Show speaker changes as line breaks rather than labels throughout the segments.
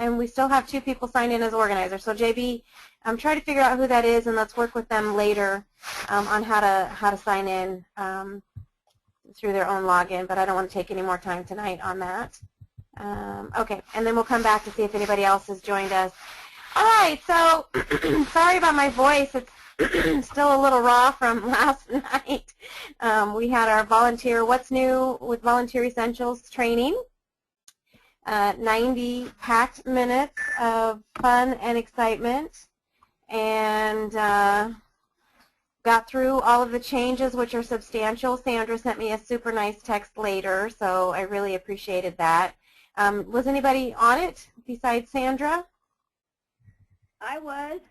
and we still have 2 people signed in as organizers. So JB, try to figure out who that is, and let's work with them later on how to sign in through their own login. But I don't want to take any more time tonight on that. Okay, and then we'll come back to see if anybody else has joined us. All right, so sorry about my voice. It's still a little raw from last night. We had our volunteer What's New with Volunteer Essentials training. 90 packed minutes of fun and excitement, and got through all of the changes, which are substantial. Sandra sent me a super nice text later, so I really appreciated that. Was anybody on it besides Sandra?
I was.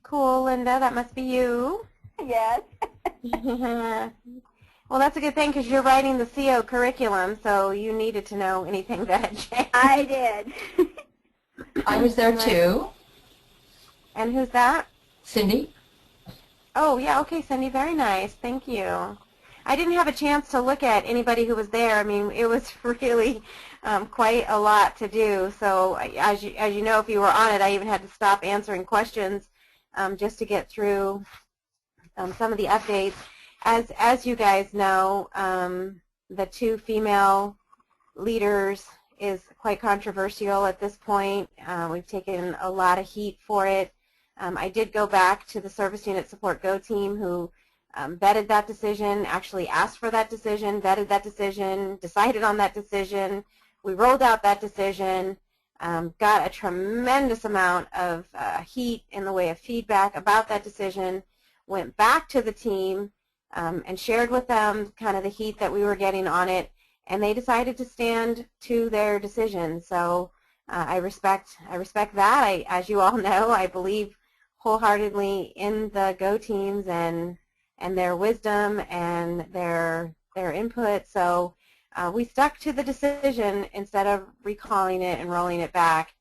Cool, Linda. That must be you.
Yes.
Well, that's a good thing because you're writing the CO curriculum, so you needed to know anything that had changed.
I did.
I was there too.
And who's that?
Cindy.
Oh, yeah, okay, Cindy, very nice. Thank you. I didn't have a chance to look at anybody who was there. I mean, it was really quite a lot to do. So as you know, if you were on it, I even had to stop answering questions just to get through some of the updates. As you guys know, the 2 female leaders is quite controversial at this point. We've taken a lot of heat for it. I did go back to the Service Unit Support Go team who vetted that decision, actually asked for that decision, vetted that decision, decided on that decision. We rolled out that decision, got a tremendous amount of heat in the way of feedback about that decision, went back to the team and shared with them kind of the heat that we were getting on it, and they decided to stand to their decision. So I respect that. As you all know, I believe wholeheartedly in the Go teams and their wisdom and their input. So we stuck to the decision instead of recalling it and rolling it back.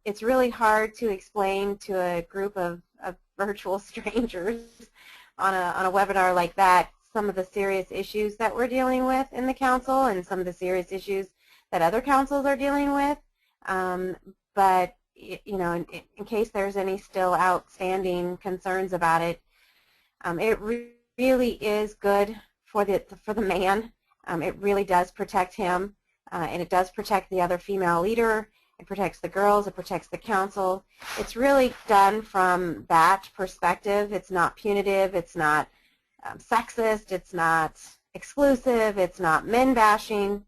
It's really hard to explain to a group of virtual strangers on a webinar like that some of the serious issues that we're dealing with in the council and some of the serious issues that other councils are dealing with. But you know, in case there's any still outstanding concerns about it, it really is good for the man. It really does protect him, and it does protect the other female leader. It protects the girls. It protects the council. It's really done from that perspective. It's not punitive. It's not sexist. It's not exclusive. It's not men bashing.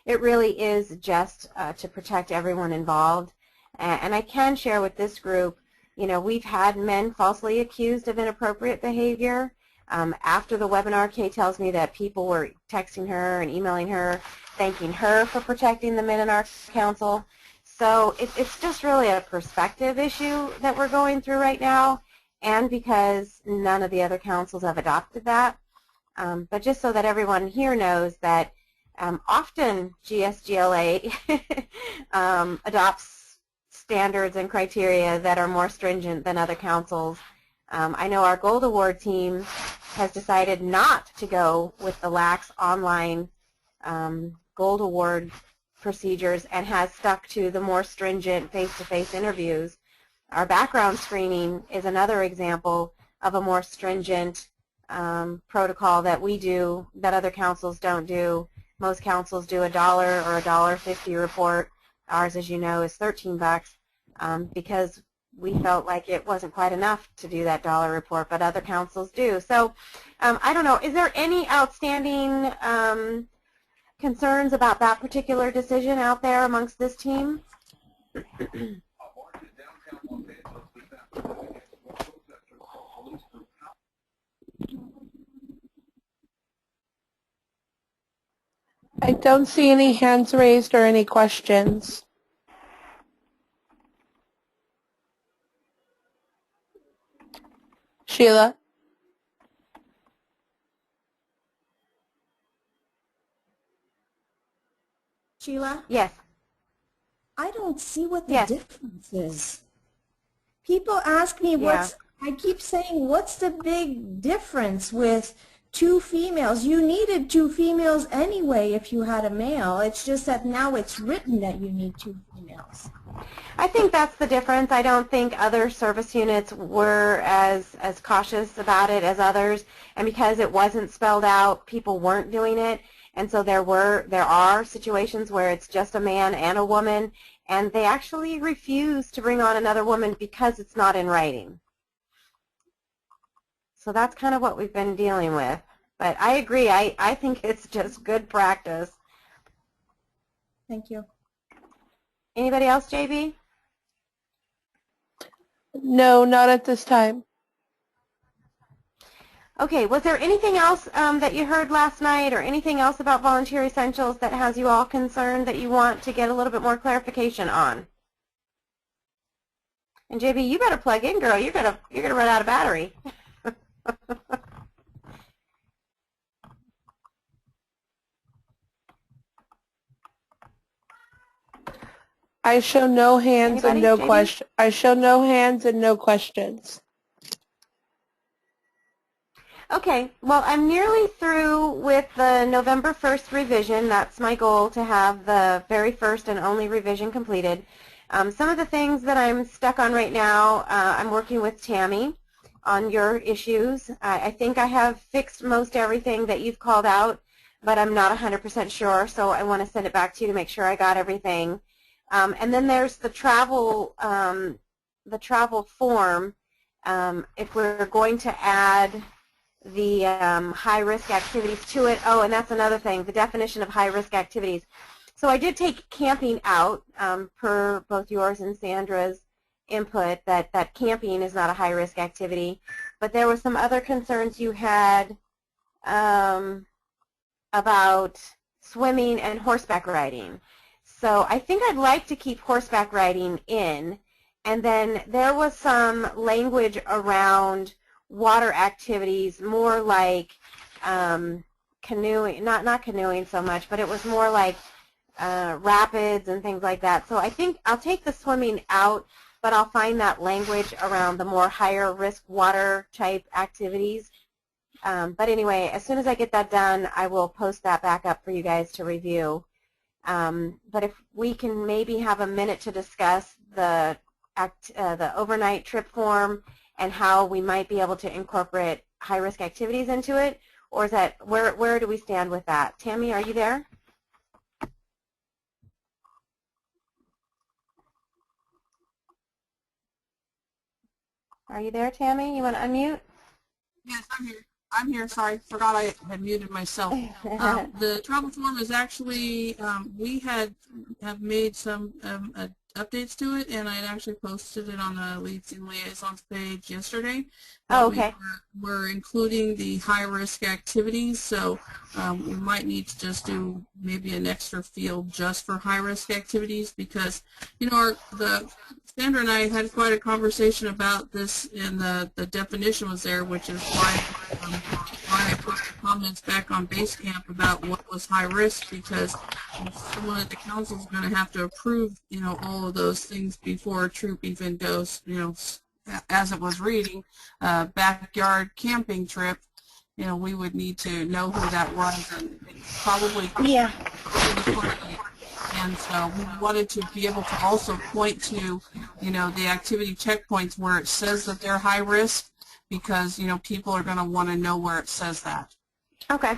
It really is just to protect everyone involved. And I can share with this group, you know, we've had men falsely accused of inappropriate behavior. After the webinar, Kay tells me that people were texting her and emailing her, thanking her for protecting the men in our council. So it's just really a perspective issue that we're going through right now, and because none of the other councils have adopted that. But just so that everyone here knows that often GSGLA adopts standards and criteria that are more stringent than other councils. I know our Gold Award team has decided not to go with the lax online Gold Award procedures and has stuck to the more stringent face-to-face interviews. Our background screening is another example of a more stringent protocol that we do that other councils don't do. Most councils do $1 or $1.50 report. Ours, as you know, is $13 because we felt like it wasn't quite enough to do that dollar report, but other councils do. So I don't know, is there any outstanding concerns about that particular decision out there amongst this team?
I don't see any hands raised or any questions. Sheila?
Sheila?
Yes.
I don't see what the
Yes.
difference is. People ask me I keep saying, what's the big difference with two females. You needed two females anyway if you had a male. It's just that now it's written that you need two females.
I think that's the difference. I don't think other service units were as cautious about it as others, and because it wasn't spelled out, people weren't doing it, and so there are situations where it's just a man and a woman, and they actually refuse to bring on another woman because it's not in writing. So that's kind of what we've been dealing with. But I agree. I think it's just good practice.
Thank you.
Anybody else, JB?
No, not at this time.
Okay, was there anything else that you heard last night or anything else about Volunteer Essentials that has you all concerned that you want to get a little bit more clarification on? And JB, you better plug in, girl. You're gonna run out of battery.
I show no hands and no
Anybody, JB?
question. I show no hands and no questions.
Okay, well, I'm nearly through with the November 1st revision. That's my goal, to have the very first and only revision completed. Some of the things that I'm stuck on right now, I'm working with Tammy on your issues. I think I have fixed most everything that you've called out, but I'm not 100% sure, so I want to send it back to you to make sure I got everything. And then there's the travel form. If we're going to add the high-risk activities to it. Oh, and that's another thing, the definition of high-risk activities. So I did take camping out per both yours and Sandra's input, that camping is not a high-risk activity. But there were some other concerns you had about swimming and horseback riding. So I think I'd like to keep horseback riding in. And then there was some language around water activities, more like canoeing, not canoeing so much, but it was more like rapids and things like that. So I think I'll take the swimming out, but I'll find that language around the more higher risk water type activities. But anyway, as soon as I get that done, I will post that back up for you guys to review. But if we can maybe have a minute to discuss the overnight trip form and how we might be able to incorporate high-risk activities into it, or is that, where do we stand with that? Tammy, are you there? Are you there, Tammy? You want to unmute?
Yes, I'm here. I'm here. Sorry, forgot I had muted myself. The travel form is actually, we have made some updates to it, and I had actually posted it on the Leads and Liaisons page yesterday.
Oh, okay.
We're including the high-risk activities, so we might need to just do maybe an extra field just for high-risk activities, because, you know, Sandra and I had quite a conversation about this, and the definition was there, which is why I put the comments back on Basecamp about what was high risk, because someone at the council is going to have to approve, you know, all of those things before a troop even goes, you know, as it was reading, backyard camping trip. You know, we would need to know who that was, and probably
Yeah.
And so we wanted to be able to also point to, you know, the activity checkpoints where it says that they're high risk, because, you know, people are going to want to know where it says that.
Okay.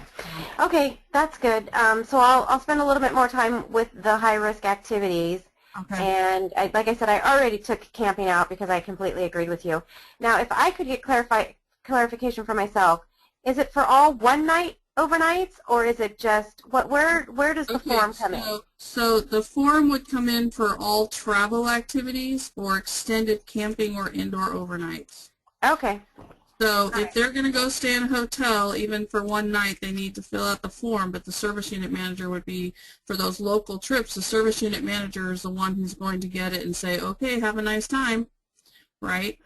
Okay, that's good. So I'll spend a little bit more time with the high-risk activities.
Okay.
And like I said, I already took camping out because I completely agreed with you. Now, if I could get clarification for myself, is it for all one-night overnights, or is it just where does the form come in?
So the form would come in for all travel activities or extended camping or indoor overnights.
Okay.
So if they're going to go stay in a hotel, even for one night, they need to fill out the form, but the service unit manager would be, for those local trips, the service unit manager is the one who's going to get it and say, okay, have a nice time. right?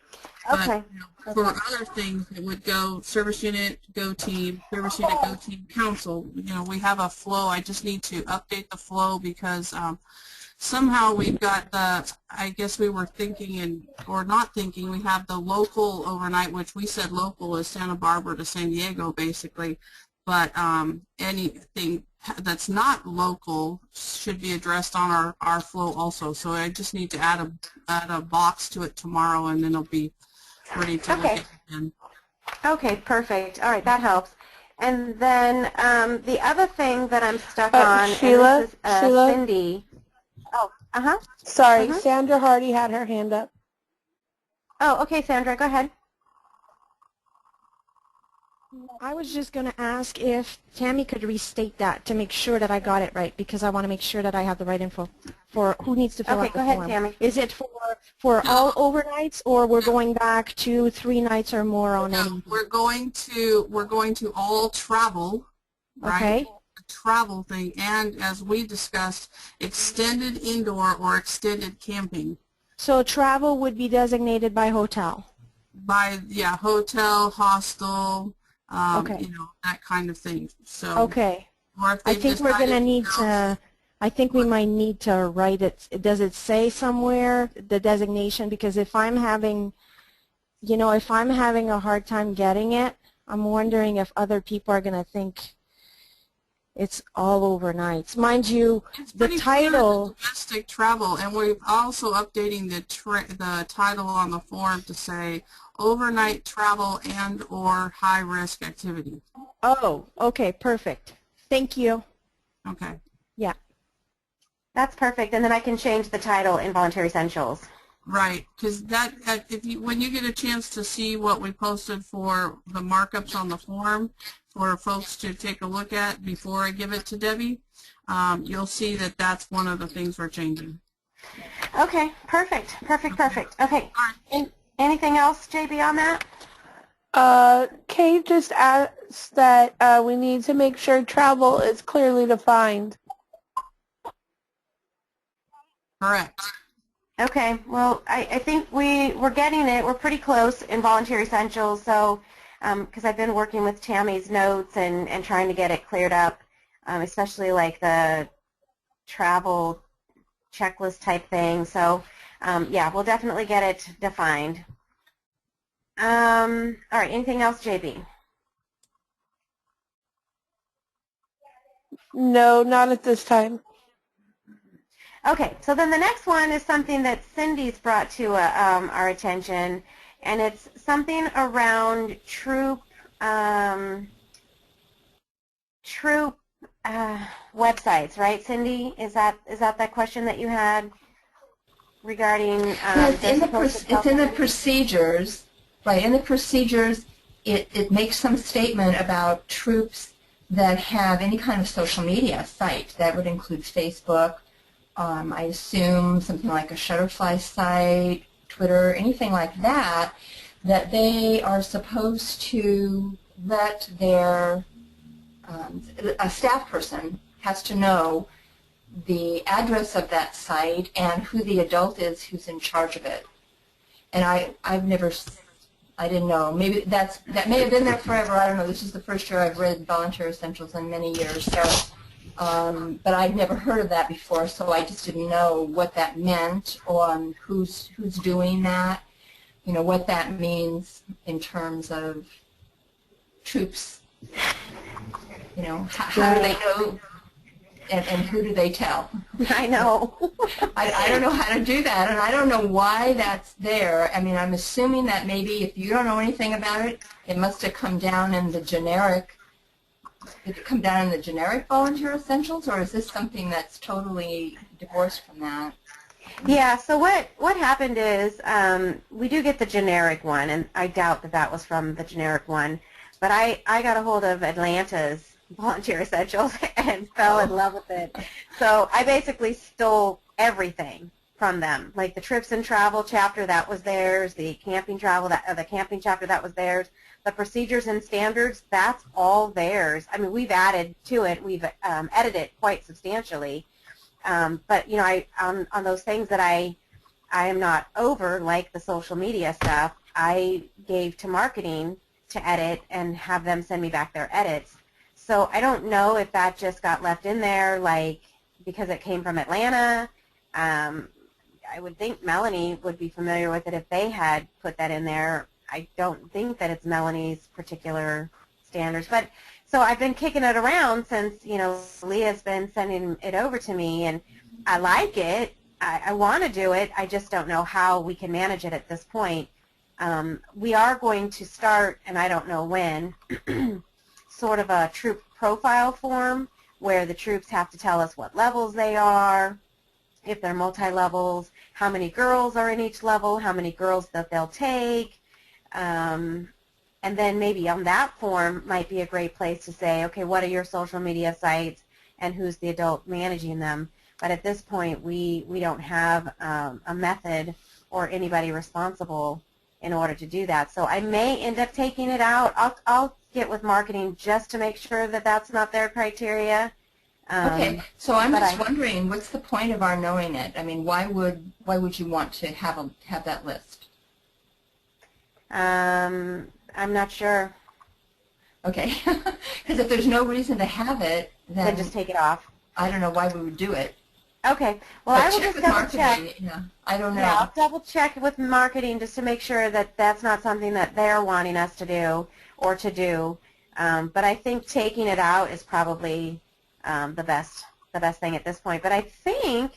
Okay.
But for other things, it would go service unit, go team, service unit, go team, council. We have a flow. I just need to update the flow because somehow we've got I guess we were thinking or not thinking, we have the local overnight, which we said local is Santa Barbara to San Diego, basically. But anything that's not local should be addressed on our flow also. So I just need to add a box to it tomorrow, and then it'll be ready to look at again.
Okay, perfect. All right, that helps. And then the other thing that I'm stuck on,
Sheila,
and this is
Sheila?
Cindy. Oh, uh-huh.
Sorry, Sandra Hardy had her hand up.
Oh, okay, Sandra, go ahead.
I was just going to ask if Tammy could restate that to make sure that I got it right, because I want to make sure that I have the right info for who needs to fill out the form.
Okay, go ahead, Tammy.
Is it for all overnights, or we're going back to 3 nights or more on any?
We're going to all travel, right?
Okay.
The travel thing, and as we discussed, extended indoor or extended camping.
So travel would be designated by hotel.
By hotel, hostel,
Okay.
that kind of thing. So
Okay.
or if
I
they've
think we're going to
decided
need to, I think we might need to write it. Does it say somewhere the designation? Because if I'm having, if I'm having a hard time getting it, I'm wondering if other people are going to think it's all overnights. Mind you,
It's
the
pretty clear
title.
that domestic travel, and we're also updating the title on the form to say overnight travel and or high risk activity.
Oh, okay, perfect. Thank you.
Okay.
Yeah.
That's perfect, and then I can change the title Involuntary Essentials.
Right, because when you get a chance to see what we posted for the markups on the form for folks to take a look at before I give it to Debbie, you'll see that that's one of the things we're changing.
Okay, perfect. Okay, anything else, JB, on that?
Kate just asked that we need to make sure travel is clearly defined.
Correct.
Okay, well, I think we're getting it. We're pretty close in Voluntary Essentials, so because I've been working with Tammy's notes and trying to get it cleared up, especially like the travel checklist type thing. So, yeah, we'll definitely get it defined. All right, anything else, JB?
No, not at this time.
Okay, so then the next one is something that Cindy's brought to our attention, and it's something around troop websites, right, Cindy? Is that question that you had regarding?
It's in the procedures, right? In the procedures, it makes some statement about troops that have any kind of social media site. That would include Facebook. I assume something like a Shutterfly site, Twitter, anything like that, that they are supposed to let their, a staff person has to know the address of that site and who the adult is who's in charge of it. And I didn't know. Maybe that may have been there forever. I don't know. This is the first year I've read Voluntary Essentials in many years. So. But I'd never heard of that before, so I just didn't know what that meant, or who's doing that, what that means in terms of troops. How do they know, and who do they tell?
I know.
I don't know how to do that, and I don't know why that's there. I mean, I'm assuming that maybe if you don't know anything about it, it must have come down in the generic. Did it come down in the generic Volunteer Essentials, or is this something that's totally divorced from that?
Yeah, so what happened is we do get the generic one, and I doubt that was from the generic one, but I got a hold of Atlanta's Volunteer Essentials and fell in love with it. So I basically stole everything from them, like the trips and travel chapter, that was theirs, the camping travel, the camping chapter, that was theirs. The procedures and standards, that's all theirs. I mean, we've added to it. We've edited it quite substantially. But, on those things that I I am not over like the social media stuff. I gave to marketing to edit and have them send me back their edits. So I don't know if that just got left in there like because it came from Atlanta. I would think Melanie would be familiar with it if they had put that in there. I don't think that it's Melanie's particular standards. But so I've been kicking it around since, you know, Leah's been sending it over to me, and I like it. I want to do it. I just don't know how we can manage it at this point. We are going to start, and I don't know when, sort of a troop profile form where the troops have to tell us what levels they are, if they're multi-levels, how many girls are in each level, how many girls that they'll take, and then maybe on that form might be a great place to say, okay, what are your social media sites and who's the adult managing them? But at this point, we don't have a method or anybody responsible in order to do that. So I may end up taking it out. I'll get with marketing just to make sure that that's not their criteria.
Okay, so I'm
but
just wondering, what's the point of our knowing it? I mean, why would you want to have that list?
I'm not sure.
Okay, because if there's no reason to have it,
Then just take it off.
I don't know why we would do it.
Okay. Well,
But
I will
check
just
with
double check.
marketing. Yeah, I don't know.
Yeah, I'll double check with marketing just to make sure that that's not something that they're wanting us to do or to do. But I think taking it out is probably the best thing at this point. But I think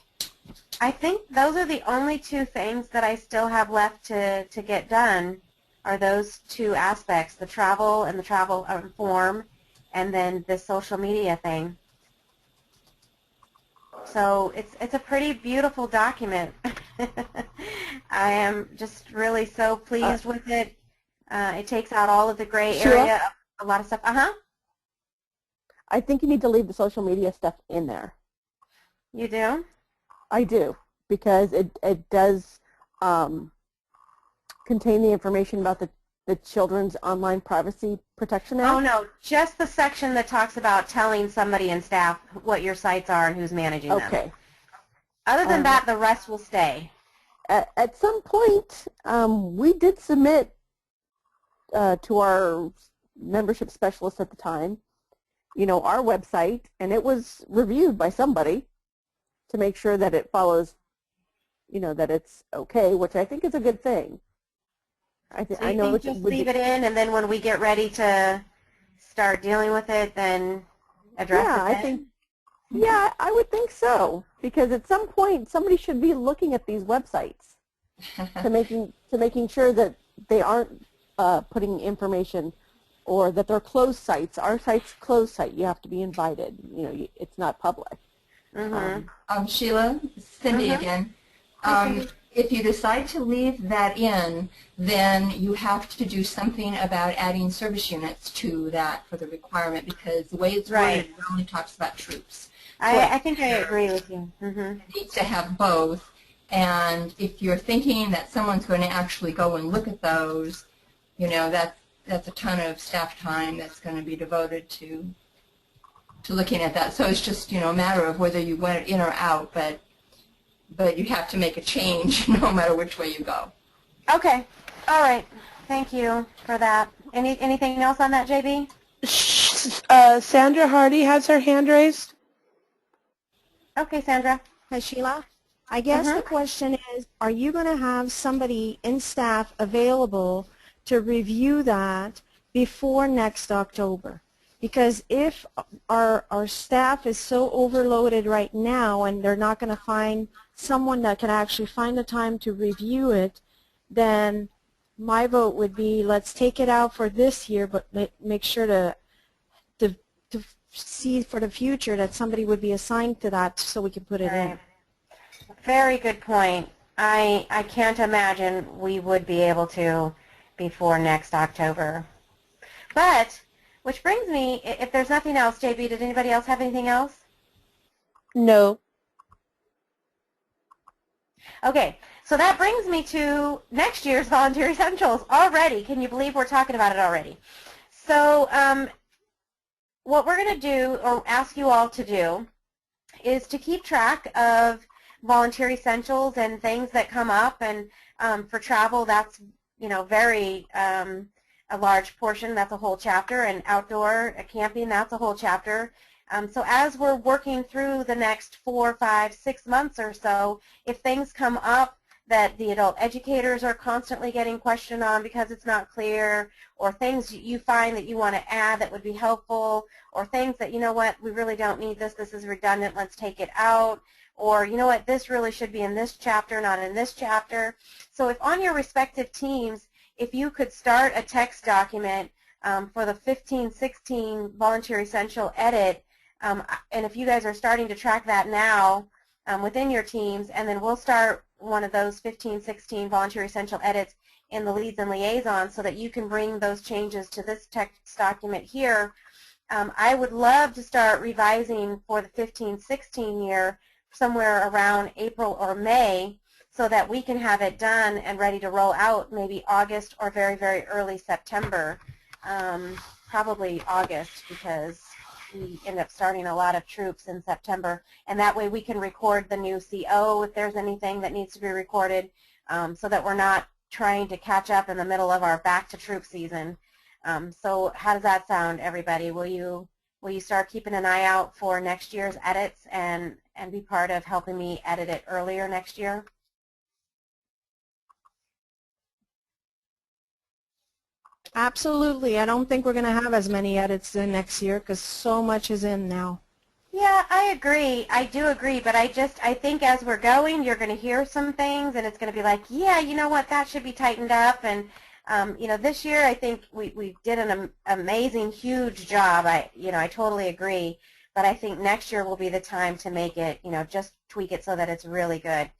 those are the only two things that I still have left to get done are those two aspects, the travel and the travel form, and then the social media thing. So it's a pretty beautiful document. I am just really so pleased with it. It takes out all of the gray
Sheila?
area, a lot of stuff.
I think you need to leave the social media stuff in there.
You do?
I do, because it does contain the information about the children's online privacy protection act.
Oh, no, just the section that talks about telling somebody in staff what your sites are and who's managing them.
Okay.
Other than that, the rest will stay.
At some point, we did submit to our membership specialist at the time, you know, our website, and it was reviewed by somebody to make sure that it follows, you know, that it's okay, which I think is a good thing.
So you think just leave it in, and then when we get ready to start dealing with it, then address it then?
Yeah, I would think so, because at some point somebody should be looking at these websites to making sure that they aren't putting information, or that they're closed sites. Our site's closed site. You have to be invited. You know, it's not public.
Mm-hmm.
Sheila, Cindy again. If you decide to leave that in, then you have to do something about adding service units to that for the requirement, because the way it's worded, it only talks about troops.
I think I agree with you. Mm-hmm.
It needs to have both, and if you're thinking that someone's going to actually go and look at those, you know, that's a ton of staff time that's going to be devoted to looking at that. So it's just, you know, a matter of whether you went in or out, but you have to make a change no matter which way you go.
Okay. All right. Thank you for that. Anything else on that, JB?
Sandra Hardy has her hand raised.
Okay, Sandra.
Hi, Sheila. I guess the question is, are you going to have somebody in staff available to review that before next October? Because if our staff is so overloaded right now and they're not going to find someone that can actually find the time to review it, then my vote would be let's take it out for this year, but make sure to see for the future that somebody would be assigned to that so we can put it in.
Very good point. I can't imagine we would be able to before next October. But, which brings me, if there's nothing else, JB, did anybody else have anything else?
No.
Okay, so that brings me to next year's Volunteer Essentials already. Can you believe we're talking about it already? So what we're going to do, or ask you all to do, is to keep track of volunteer essentials and things that come up, and for travel, that's very a large portion. That's a whole chapter, and outdoor camping, that's a whole chapter. So as we're working through the next 4, 5, 6 months or so, if things come up that the adult educators are constantly getting questioned on because it's not clear, or things you find that you want to add that would be helpful, or things that, you know what, we really don't need this is redundant, let's take it out, or you know what, this really should be in this chapter, not in this chapter. So if on your respective teams, if you could start a text document for the 15-16 volunteer essential edit, and if you guys are starting to track that now within your teams, and then we'll start one of those 15-16 volunteer essential edits in the leads and liaisons so that you can bring those changes to this text document here. I would love to start revising for the 15-16 year somewhere around April or May so that we can have it done and ready to roll out maybe August or very, very early September. Probably August, because we end up starting a lot of troops in September, and that way we can record the new CO if there's anything that needs to be recorded, so that we're not trying to catch up in the middle of our back to troop season. So how does that sound, everybody? Will you start keeping an eye out for next year's edits and be part of helping me edit it earlier next year?
Absolutely. I don't think we're going to have as many edits in next year because so much is in now.
Yeah, I agree. I do agree, but I think as we're going, you're going to hear some things, and it's going to be like, yeah, you know what, that should be tightened up. And this year I think we did an amazing, huge job. I totally agree. But I think next year will be the time to make it, just tweak it so that it's really good.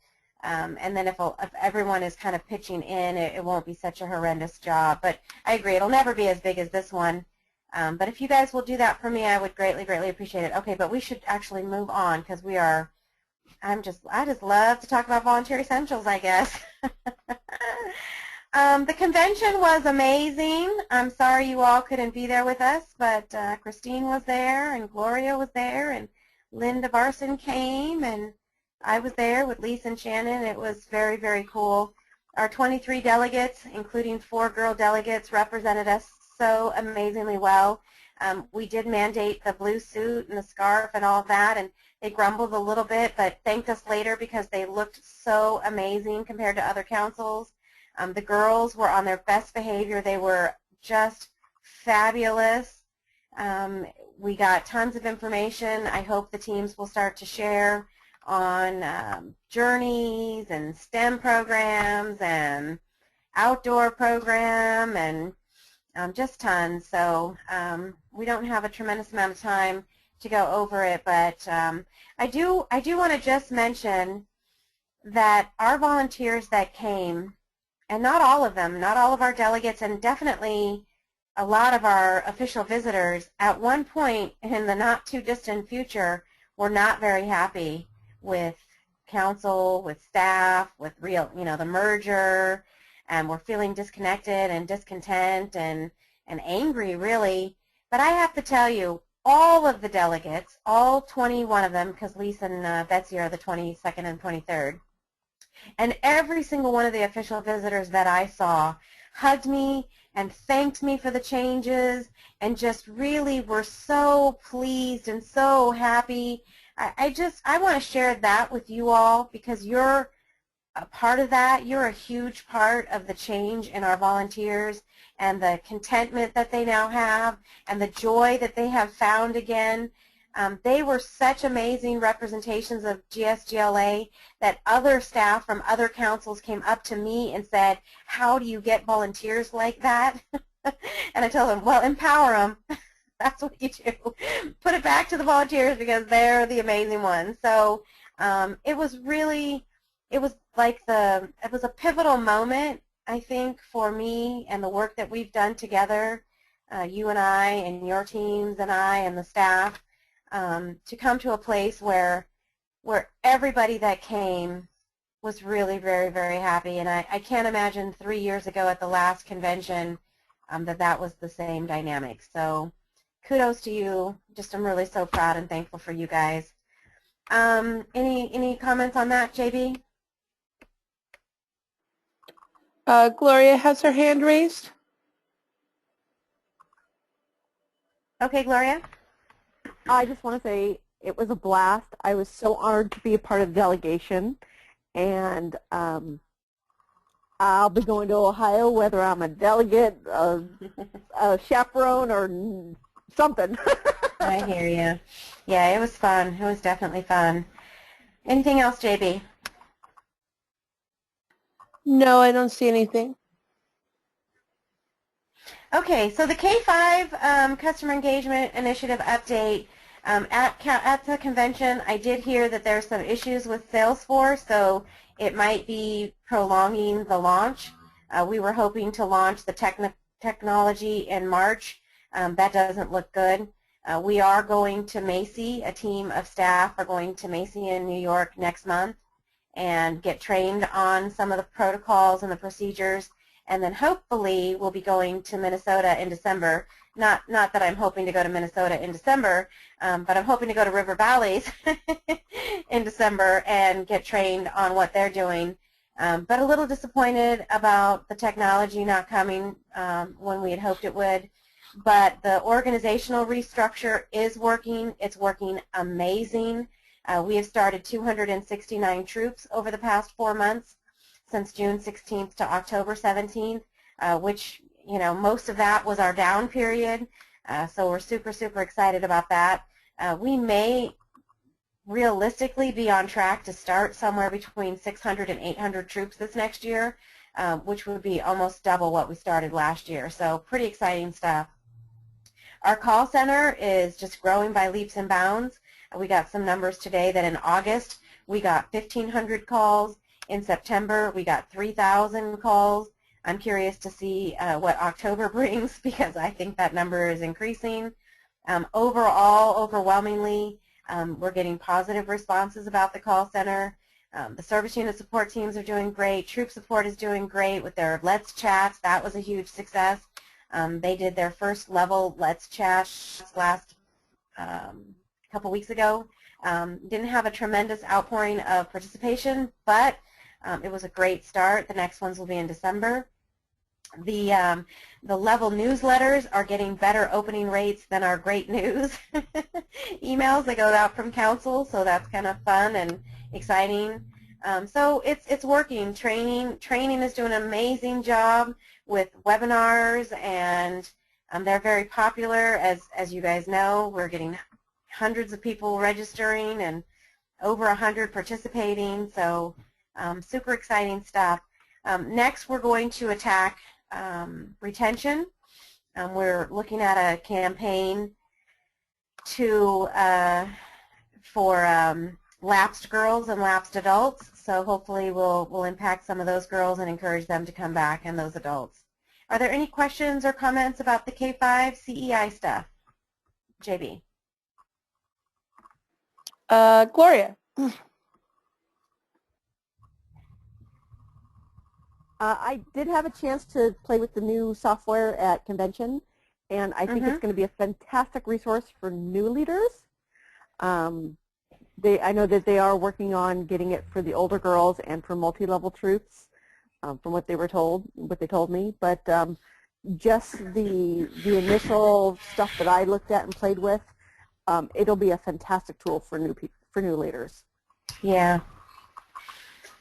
And then if everyone is kind of pitching in, it won't be such a horrendous job. But I agree, it'll never be as big as this one. But if you guys will do that for me, I would greatly, greatly appreciate it. Okay, but we should actually move on because I just love to talk about volunteer essentials, I guess. The convention was amazing. I'm sorry you all couldn't be there with us, but Christine was there, and Gloria was there, and Linda Varson came, and I was there with Lisa and Shannon. It was very, very cool. Our 23 delegates, including 4 girl delegates, represented us so amazingly well. We did mandate the blue suit and the scarf and all of that, and they grumbled a little bit, but thanked us later because they looked so amazing compared to other councils. The girls were on their best behavior. They were just fabulous. We got tons of information. I hope the teams will start to share on journeys and STEM programs and outdoor program and just tons. So we don't have a tremendous amount of time to go over it, but I do want to just mention that our volunteers that came, and not all of them, not all of our delegates, and definitely a lot of our official visitors, at one point in the not too distant future, were not very happy with council, with staff, with the merger, and we're feeling disconnected and discontent and angry, really. But I have to tell you, all of the delegates, all 21 of them, because Lisa and Betsy are the 22nd and 23rd, and every single one of the official visitors that I saw hugged me and thanked me for the changes and just really were so pleased and so happy. I want to share that with you all because you're a part of that. You're a huge part of the change in our volunteers and the contentment that they now have and the joy that they have found again. They were such amazing representations of GSGLA that other staff from other councils came up to me and said, how do you get volunteers like that? And I told them, well, empower them. That's what you do. Put it back to the volunteers because they're the amazing ones. So it was a pivotal moment, I think, for me and the work that we've done together, you and I and your teams and I and the staff, to come to a place where everybody that came was really very, very happy. And I can't imagine 3 years ago at the last convention that was the same dynamic. So kudos to you. I'm really so proud and thankful for you guys. Any comments on that, JB?
Gloria has her hand raised.
Okay, Gloria.
I just want to say it was a blast. I was so honored to be a part of the delegation, and I'll be going to Ohio, whether I'm a delegate, a chaperone, or something.
I hear you. Yeah, it was fun. It was definitely fun. Anything else, JB?
No, I don't see anything.
Okay, so the K5 Customer Engagement Initiative update, at the convention, I did hear that there's some issues with Salesforce, so it might be prolonging the launch. We were hoping to launch the technology in March. That doesn't look good. We are going to Macy. A team of staff are going to Macy in New York next month and get trained on some of the protocols and the procedures, and then hopefully we'll be going to Minnesota in December. Not that I'm hoping to go to Minnesota in December, but I'm hoping to go to River Valleys in December and get trained on what they're doing. But a little disappointed about the technology not coming when we had hoped it would. But the organizational restructure is working. It's working amazing. We have started 269 troops over the past 4 months, since June 16th to October 17th, which, you know, most of that was our down period. So we're super, super excited about that. We may realistically be on track to start somewhere between 600 and 800 troops this next year, which would be almost double what we started last year. So pretty exciting stuff. Our call center is just growing by leaps and bounds. We got some numbers today that in August we got 1,500 calls. In September we got 3,000 calls. I'm curious to see what October brings, because I think that number is increasing. Overall, overwhelmingly, we're getting positive responses about the call center. The service unit support teams are doing great. Troop support is doing great with their Let's Chats. That was a huge success. They did their first level Let's Chat last couple weeks ago. Didn't have a tremendous outpouring of participation, but it was a great start. The next ones will be in December. The level newsletters are getting better opening rates than our great news emails that go out from council, so that's kind of fun and exciting. So it's working. Training is doing an amazing job with webinars, and they're very popular. As you guys know, we're getting hundreds of people registering and over 100 participating, so super exciting stuff. Next, we're going to attack retention. We're looking at a campaign for lapsed girls and lapsed adults, so hopefully we'll impact some of those girls and encourage them to come back, and those adults. Are there any questions or comments about the K5 CEI stuff? JB.
Gloria.
I did have a chance to play with the new software at convention, and I think it's going to be a fantastic resource for new leaders. I know that they are working on getting it for the older girls and for multi-level troops, from what they told me. But just the initial stuff that I looked at and played with, it'll be a fantastic tool for new leaders.
Yeah,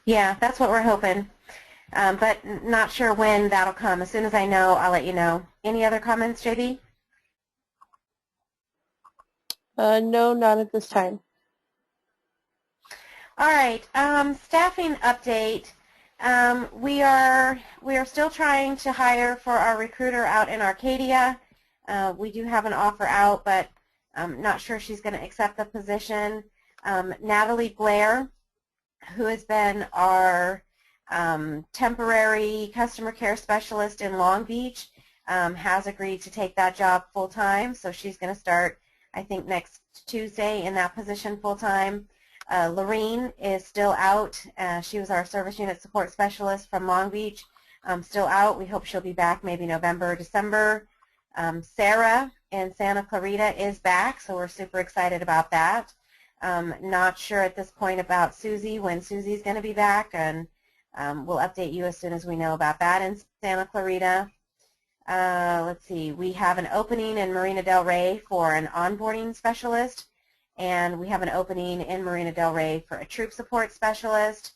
that's what we're hoping. But not sure when that'll come. As soon as I know, I'll let you know. Any other comments, JB?
No, not at this time.
All right, staffing update. We are still trying to hire for our recruiter out in Arcadia. We do have an offer out, but I'm not sure she's going to accept the position. Natalie Blair, who has been our temporary customer care specialist in Long Beach, has agreed to take that job full-time, so she's going to start, I think, next Tuesday in that position full-time. Lorene is still out. She was our service unit support specialist from Long Beach, still out. We hope she'll be back maybe November or December. Sarah in Santa Clarita is back, so we're super excited about that. Not sure at this point about Susie, when Susie's going to be back, and we'll update you as soon as we know about that in Santa Clarita. Let's see, we have an opening in Marina Del Rey for an onboarding specialist, and we have an opening in Marina Del Rey for a troop support specialist.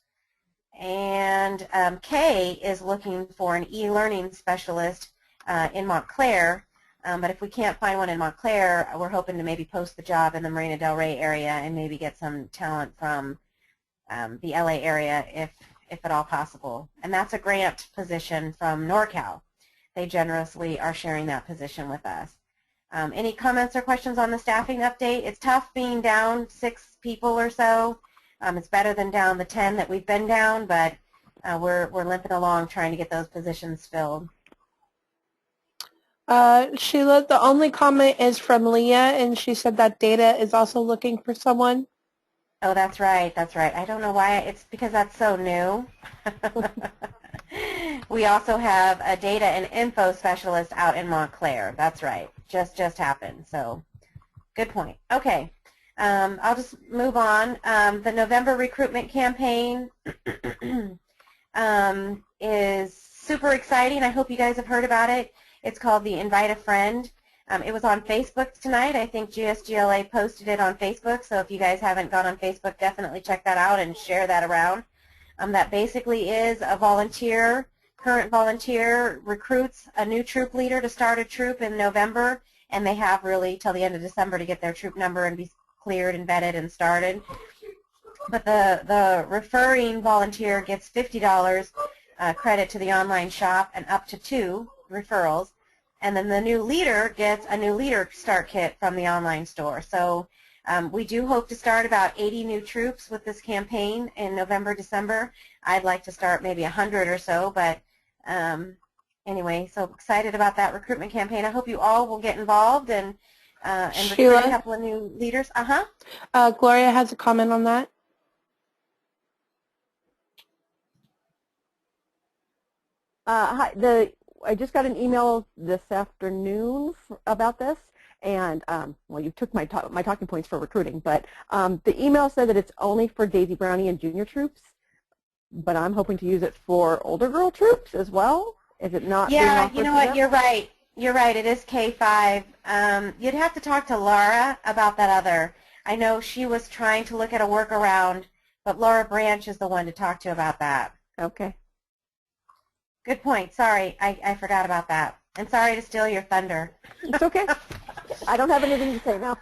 And Kay is looking for an e-learning specialist in Montclair, but if we can't find one in Montclair, we're hoping to maybe post the job in the Marina Del Rey area and maybe get some talent from the LA area if at all possible. And that's a grant position from NorCal. They generously are sharing that position with us. Any comments or questions on the staffing update? It's tough being down 6 people or so. It's better than down the 10 that we've been down, but we're limping along trying to get those positions filled.
Sheila, the only comment is from Leah, and she said that Data is also looking for someone.
Oh, that's right. That's right. I don't know why. It's because that's so new. We also have a data and info specialist out in Montclair. That's right. Just happened. So good point. Okay. I'll just move on. The November recruitment campaign is super exciting. I hope you guys have heard about it. It's called the Invite a Friend. It was on Facebook tonight. I think GSGLA posted it on Facebook, so if you guys haven't gone on Facebook, definitely check that out and share that around. That basically is a volunteer, current volunteer recruits a new troop leader to start a troop in November, and they have really till the end of December to get their troop number and be cleared and vetted and started. But the referring volunteer gets $50 credit to the online shop and up to 2 referrals. And then the new leader gets a new leader start kit from the online store. So we do hope to start about 80 new troops with this campaign in November, December. I'd like to start maybe 100 or so, but anyway, so excited about that recruitment campaign. I hope you all will get involved and recruit a couple of new leaders.
Gloria has a comment on that.
Hi, I just got an email this afternoon about this, and well, you took my talking points for recruiting, but the email said that it's only for Daisy Brownie and junior troops, but I'm hoping to use it for older girl troops as well. Is it not?
Yeah, you know what? You're right. You're right. It is K5. You'd have to talk to Laura about that other. I know she was trying to look at a workaround, but Laura Branch is the one to talk to about that.
Okay.
Good point. Sorry, I forgot about that. And sorry to steal your thunder.
It's okay. I don't have anything to say now.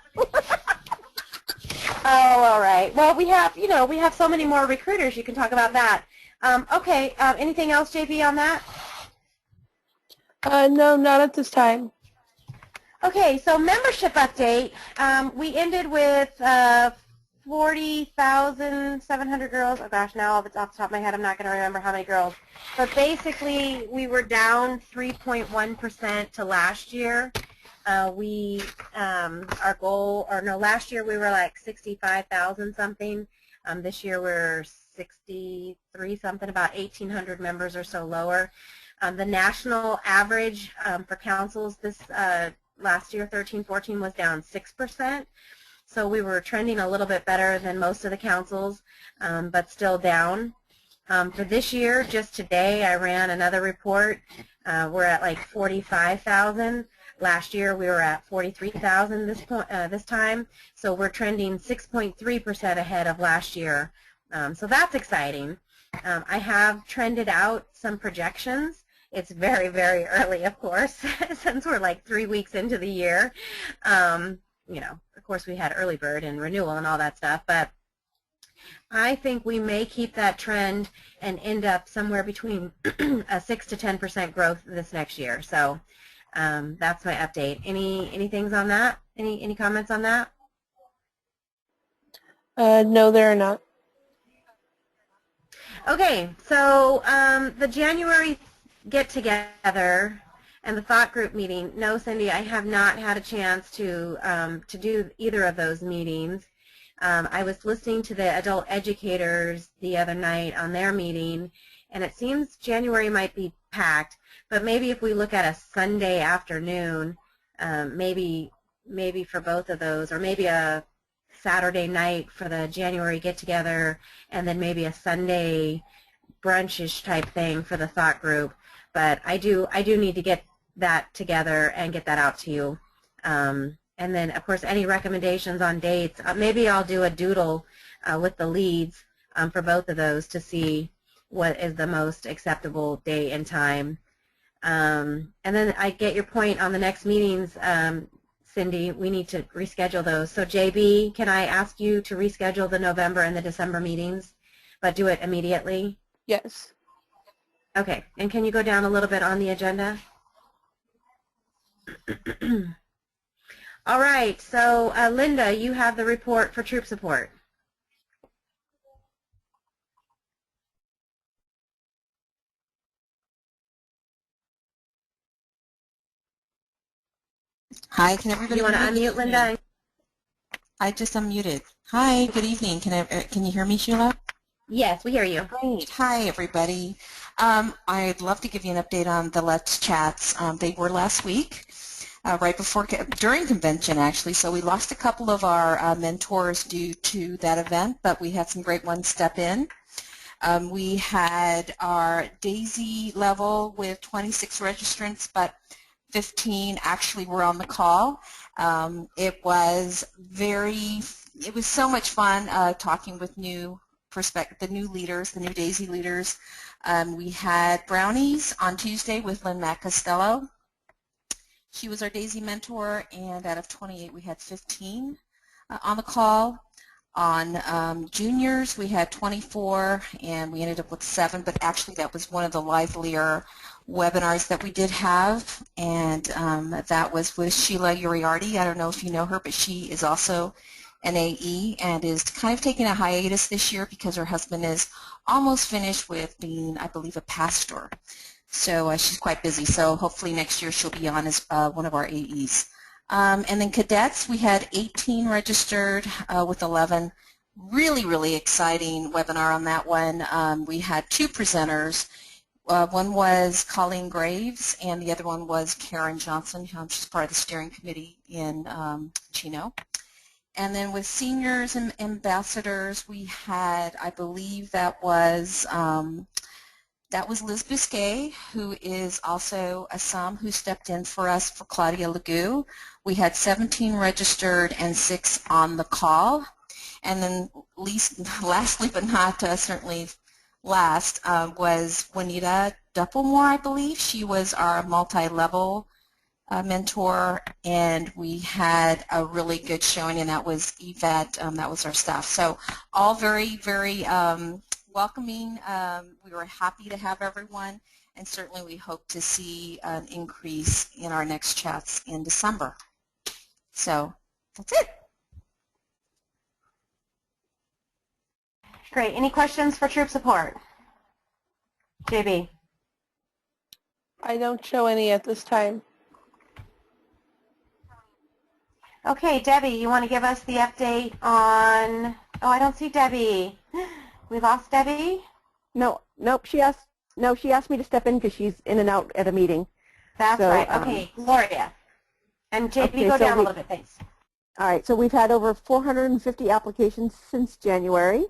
Oh, all right. Well, we have so many more recruiters. You can talk about that. Okay. Anything else, JB, on that?
No, not at this time.
Okay. So membership update. We ended with 40,700 girls. Oh gosh, now off the top of my head, I'm not going to remember how many girls. But basically, we were down 3.1% to last year. Our goal, or no, last year we were like 65,000 something. This year we're 63 something, about 1,800 members or so lower. The national average for councils this last year, 13-14, was down 6%. So we were trending a little bit better than most of the councils, but still down. For this year, just today, I ran another report. We're at like 45,000. Last year, we were at 43,000 this time. So we're trending 6.3% ahead of last year. So that's exciting. I have trended out some projections. It's very, very early, of course, since we're like 3 weeks into the year. You know, of course, we had early bird and renewal and all that stuff, but I think we may keep that trend and end up somewhere between a 6 to 10% growth this next year. So that's my update. Any things on that? Any comments on that?
No, there are not.
Okay, so the January get-together and the thought group meeting. No, Cindy, I have not had a chance to do either of those meetings. I was listening to the adult educators the other night on their meeting, and it seems January might be packed, but maybe if we look at a Sunday afternoon, maybe for both of those, or maybe a Saturday night for the January get-together, and then maybe a Sunday brunchish type thing for the thought group. But I do need to get that together and get that out to you. And then, of course, any recommendations on dates. Maybe I'll do a doodle with the leads for both of those to see what is the most acceptable date and time. And then I get your point on the next meetings, Cindy. We need to reschedule those. So JB, can I ask you to reschedule the November and the December meetings, but do it immediately?
Yes.
Okay. And can you go down a little bit on the agenda? All right, so Linda, you have the report for troop support.
Hi, can everybody
You want to
hear me?
unmute, Linda?
I just unmuted. Hi, good evening. Can you hear me, Sheila?
Yes, we hear you.
Great. Hi, everybody. I'd love to give you an update on the Let's Chats. They were last week. Right before, during convention actually, so we lost a couple of our mentors due to that event, but we had some great ones step in. We had our DAISY level with 26 registrants, but 15 actually were on the call. It was so much fun talking with the new leaders, the new DAISY leaders. We had brownies on Tuesday with Lynn Mac Costello. She was our DAISY mentor, and out of 28, we had 15 on the call. On juniors, we had 24, and we ended up with 7, but actually that was one of the livelier webinars that we did have, and that was with Sheila Uriarty. I don't know if you know her, but she is also an AE and is kind of taking a hiatus this year because her husband is almost finished with being, I believe, a pastor. So she's quite busy, so hopefully next year she'll be on as one of our AEs. And then cadets, we had 18 registered with 11. Really exciting webinar on that one. We had 2 presenters. One was Colleen Graves, and the other one was Karen Johnson. She's part of the steering committee in Chino. And then with seniors and ambassadors, we had, I believe that was Liz Biscay, who is also a SOM who stepped in for us for Claudia Legou. We had 17 registered and 6 on the call. And then lastly but not certainly last was Juanita Dupplemore, I believe. She was our multi-level mentor, and we had a really good showing, and that was Yvette, that was our staff. So all very welcoming. We were happy to have everyone, and certainly we hope to see an increase in our next chats in December. So that's it.
Great. Any questions for troop support? JB?
I don't show any at this time.
Okay, Debbie, you want to give us the update on, oh, I don't see Debbie. We lost Debbie?
Nope. She asked me to step in because she's in and out at a meeting.
That's
So,
right. Okay, Gloria. And JB,
okay,
go
so
down a little bit, thanks.
All right, so we've had over 450 applications since January.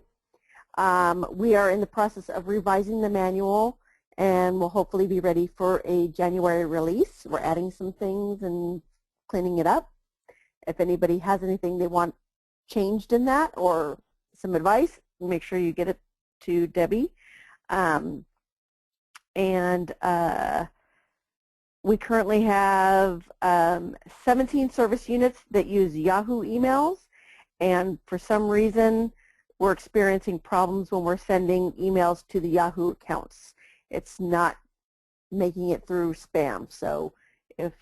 We are in the process of revising the manual, and we'll hopefully be ready for a January release. We're adding some things and cleaning it up. If anybody has anything they want changed in that or some advice, make sure you get it to Debbie. We currently have 17 service units that use Yahoo emails, and for some reason we're experiencing problems when we're sending emails to the Yahoo accounts. It's not making it through spam, so if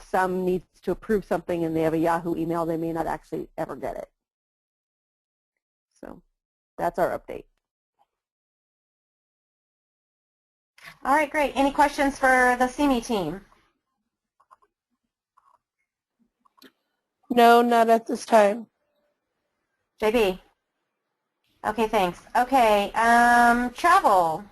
some needs to approve something and they have a Yahoo email, they may not actually ever get it. So that's our update.
All right, great. Any questions for the CME team?
No, not at this time.
JB? Okay, thanks. Okay, travel.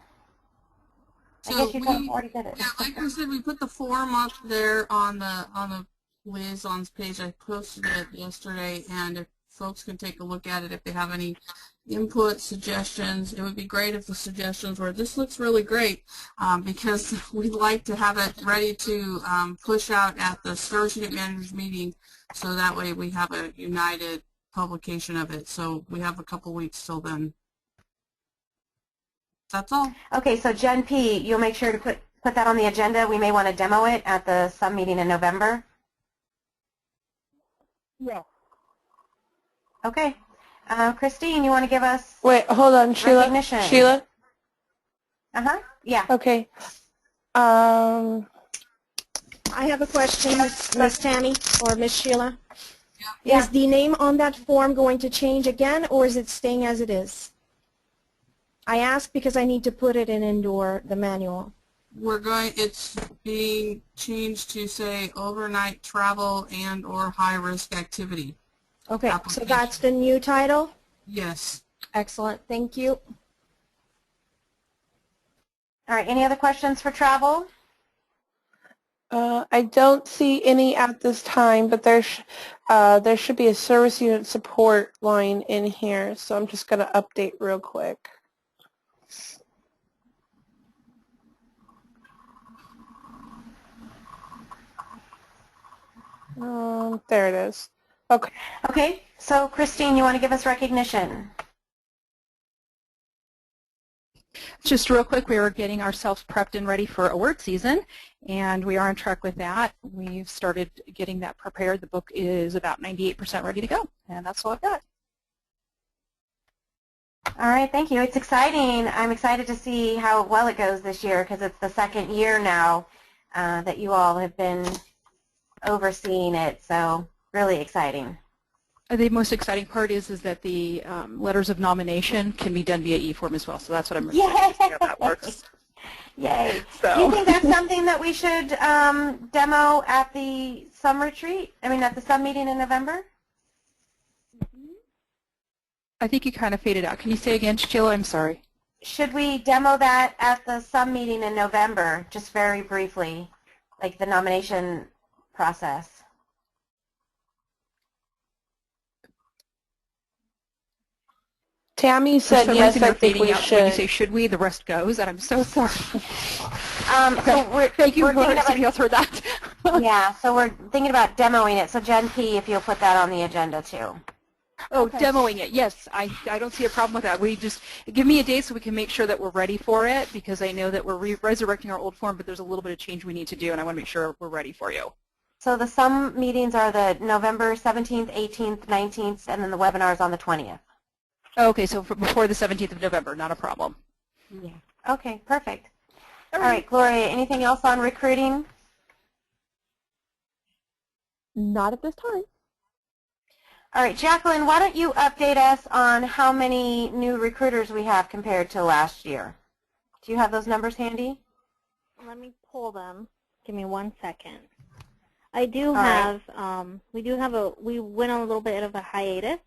So
I guess you
we,
already did it.
yeah, like I said, we put the form up there on the liaisons page. I posted it yesterday, and if folks can take a look at it if they have any input, suggestions. It would be great if the suggestions were, this looks really great, because we'd like to have it ready to push out at the Service Unit Managers meeting, so that way we have a united publication of it. So we have a couple weeks till then. That's all.
Okay, so Jen P., you'll make sure to put that on the agenda. We may want to demo it at the sub meeting in November.
Yeah.
Okay. Christine, you want to give us
Wait, hold on, Sheila.
recognition?
Sheila?
Uh-huh. Yeah.
Okay.
I have a question, Miss Tammy or Miss Sheila.
Yeah.
Is the name on that form going to change again, or is it staying as it is? I ask because I need to put it in the manual.
It's being changed to say overnight travel and or high risk activity.
Okay, so
Application.
that's the new title?
Yes.
Excellent, thank you.
All right. Any other questions for travel?
I don't see any at this time, but there should be a service unit support line in here, so I'm just going to update real quick. There it is. Okay.
Okay. So Christine, you want to give us recognition?
Just real quick, we are getting ourselves prepped and ready for award season, and we are on track with that. We've started getting that prepared. The book is about 98% ready to go, and that's all I've got.
All right. Thank you. It's exciting. I'm excited to see how well it goes this year because it's the second year now that you all have been overseeing it. So really exciting.
The most exciting part is that the letters of nomination can be done via e-form as well, so that's what I'm really excited to see how that works.
Yay.
So.
Do you think that's something that we should demo at the summer retreat? I mean, at the sub meeting in November?
I think you kind of faded out. Can you say again, Sheila? I'm sorry.
Should we demo that at the sub meeting in November, just very briefly, like the nomination process?
Tammy said
For some
yes,
reason
I
you're
think
fading
we
out when you
should.
say should we, the rest goes, and I'm so sorry.
So we're,
Thank you.
we're thinking about,
Somebody else heard that.
yeah, so we're thinking about demoing it. So Jen P., if you'll put that on the agenda too.
Oh, demoing it. Yes, I don't see a problem with that. We just give me a date so we can make sure that we're ready for it, because I know that we're resurrecting our old form, but there's a little bit of change we need to do, and I want to make sure we're ready for you.
So the sum meetings are the November 17th, 18th, 19th, and then the webinars on the 20th.
Okay, so before the 17th of November, not a problem.
Yeah. Okay, perfect. All right, Gloria, anything else on recruiting?
Not at this time.
All right, Jacqueline, why don't you update us on how many new recruiters we have compared to last year? Do you have those numbers handy?
Let me pull them. Give me 1 second. I do
All
have, we went on a little bit of a hiatus.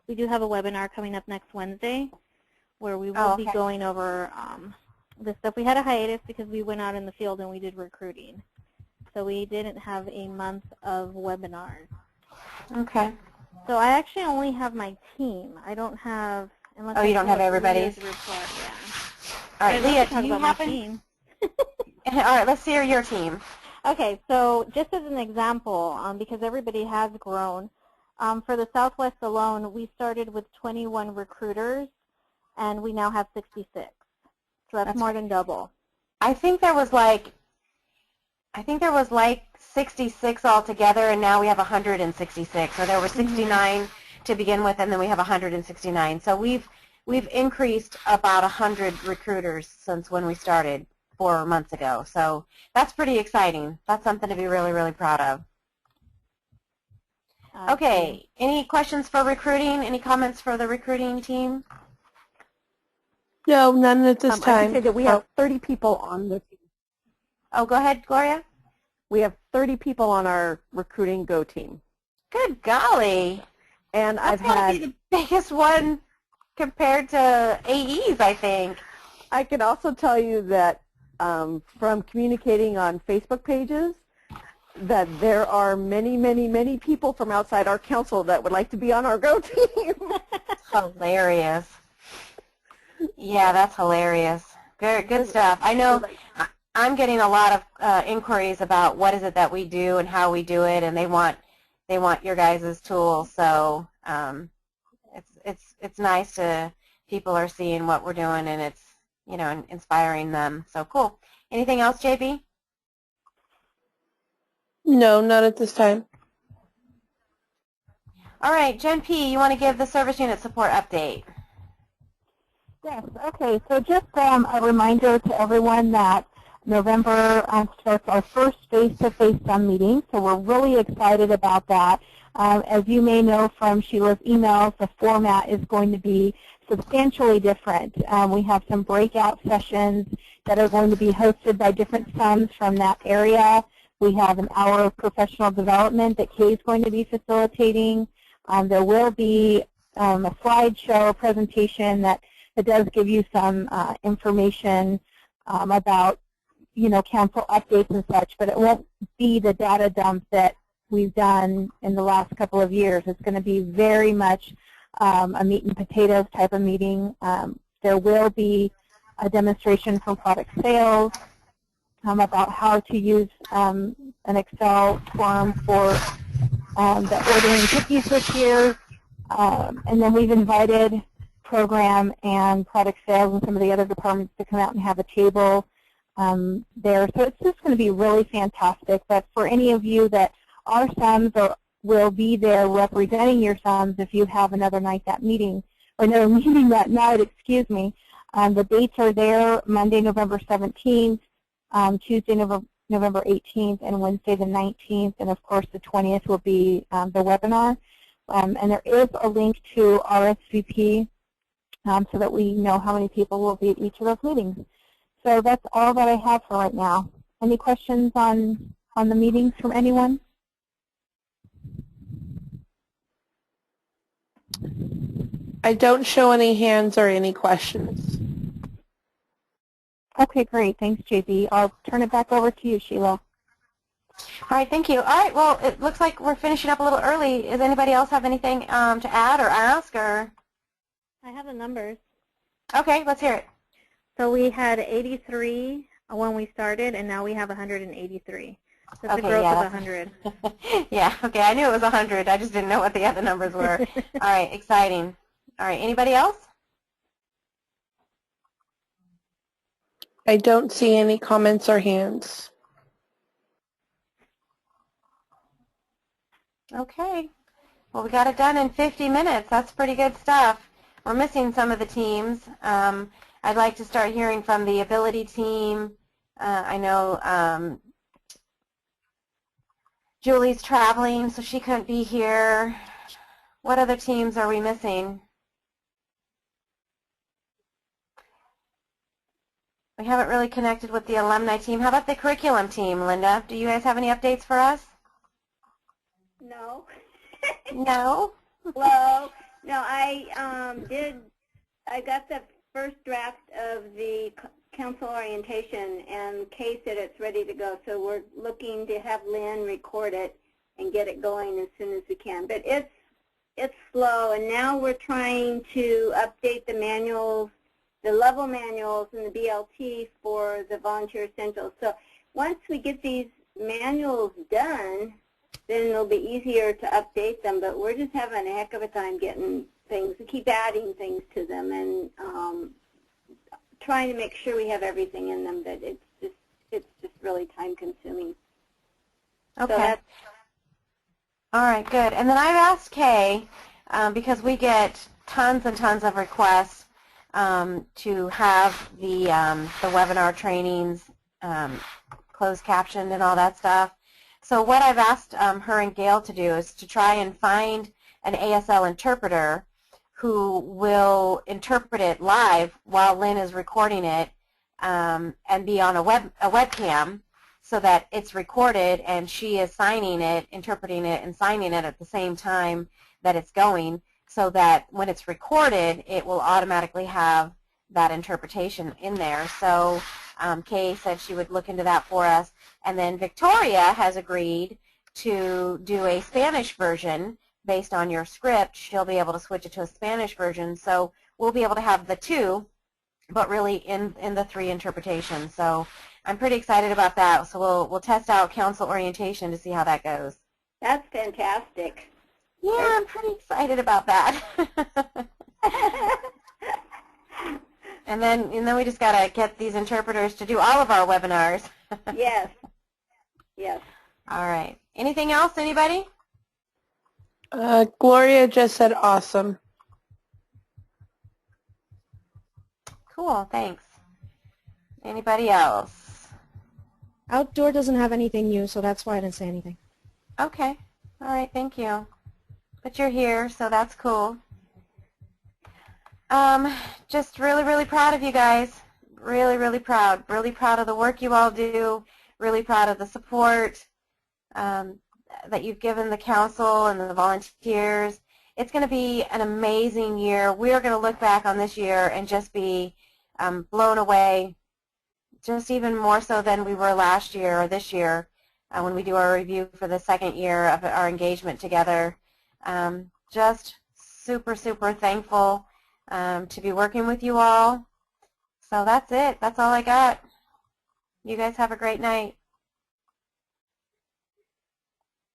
We do have a webinar coming up next Wednesday where we will be going over the stuff. We had a hiatus because we went out in the field and we did recruiting. So we didn't have a month of webinars.
Okay.
So I actually only have my team. I don't have, unless
Oh, you don't have everybody's?
Yeah.
All right,
I'd love
Leah,
to talk
do you
about my
happen?
team.
All right, let's hear your team.
Okay, so just as an example, because everybody has grown, for the Southwest alone, we started with 21 recruiters, and we now have 66. So that's more than double.
I think there was like 66 altogether, and now we have 166. So there were 69 to begin with, and then we have 169. So we've increased about 100 recruiters since when we started 4 months ago. So that's pretty exciting. That's something to be really, really proud of. Okay, any questions for recruiting? Any comments for the recruiting team?
No, none at this
I
time.
can say that we have 30 people on the team.
Oh, go ahead, Gloria.
We have 30 people on our recruiting Go team.
Good golly.
And
That's got to be the biggest one compared to AEs, I think.
I can also tell you that from communicating on Facebook pages, that there are many, many, many people from outside our council that would like to be on our Go team.
Hilarious. Yeah, that's hilarious. Very good stuff. I know I'm getting a lot of inquiries about what is it that we do and how we do it, and they want your guys' tools. So it's nice to people are seeing what we're doing, and it's inspiring them. So cool. Anything else, JB?
No, not at this time.
All right, Jen P., you want to give the service unit support update?
Yes, okay, so just a reminder to everyone that November starts our first face-to-face meeting, so we're really excited about that. As you may know from Sheila's emails, the format is going to be substantially different. We have some breakout sessions that are going to be hosted by different SUMs from that area. We have an hour of professional development that Kay is going to be facilitating. There will be a slideshow presentation that does give you some information about, council updates and such, but it won't be the data dump that we've done in the last couple of years. It's going to be very much a meat and potatoes type of meeting. There will be a demonstration from product sales about how to use an Excel form for the ordering cookies this year. And then we've invited program and product sales and some of the other departments to come out and have a table there. So it's just going to be really fantastic. But for any of you that are SUMs or will be there representing your SUMs, if you have another night that meeting, or another meeting that night, excuse me, the dates are there: Monday, November 17th, Tuesday, November 18th, and Wednesday the 19th, and of course the 20th will be the webinar. And there is a link to RSVP so that we know how many people will be at each of those meetings. So that's all that I have for right now. Any questions on the meetings from anyone?
I don't show any hands or any questions.
Okay, great. Thanks, JB. I'll turn it back over to you, Sheila.
All right, thank you. All right, well, it looks like we're finishing up a little early. Does anybody else have anything to add or ask? Or?
I have the numbers.
Okay, let's hear it.
So we had 83 when we started, and now we have 183. So it's
Okay,
a growth
yeah,
of 100.
Yeah, okay, I knew it was 100. I just didn't know what the other numbers were. All right, exciting. All right, anybody else?
I don't see any comments or hands.
Okay. Well, we got it done in 50 minutes. That's pretty good stuff. We're missing some of the teams. I'd like to start hearing from the Ability team. I know Julie's traveling, so she couldn't be here. What other teams are we missing? We haven't really connected with the alumni team. How about the curriculum team, Linda? Do you guys have any updates for us?
No.
No?
Well, no, I got the first draft of the council orientation, and Kay said it's ready to go, so we're looking to have Lynn record it and get it going as soon as we can. But it's slow, and now we're trying to update the manuals, the level manuals and the BLT for the volunteer essentials. So once we get these manuals done, then it'll be easier to update them, but we're just having a heck of a time getting things. We keep adding things to them and trying to make sure we have everything in them, but it's just really time consuming.
Okay. So all right, good. And then I've asked Kay, because we get tons and tons of requests to have the webinar trainings closed captioned and all that stuff. So what I've asked her and Gail to do is to try and find an ASL interpreter who will interpret it live while Lynn is recording it and be on a webcam so that it's recorded and she is signing it, interpreting it, and signing it at the same time that it's going, so that when it's recorded, it will automatically have that interpretation in there. So Kay said she would look into that for us. And then Victoria has agreed to do a Spanish version based on your script. She'll be able to switch it to a Spanish version. So we'll be able to have the two, but really in the three interpretations. So I'm pretty excited about that. So we'll test out council orientation to see how that goes.
That's fantastic.
Yeah, I'm pretty excited about that. And then we just got to get these interpreters to do all of our webinars.
Yes. Yes.
All right. Anything else, anybody?
Gloria just said awesome.
Cool, thanks. Anybody else?
Outdoor doesn't have anything new, so that's why I didn't say anything.
Okay. All right, thank you. But you're here, so that's cool. Just really, really proud of you guys. Really, really proud. Really proud of the work you all do. Really proud of the support that you've given the council and the volunteers. It's going to be an amazing year. We're going to look back on this year and just be blown away, just even more so than we were last year or this year when we do our review for the second year of our engagement together. Just super, super thankful to be working with you all. So that's it. That's all I got. You guys have a great night.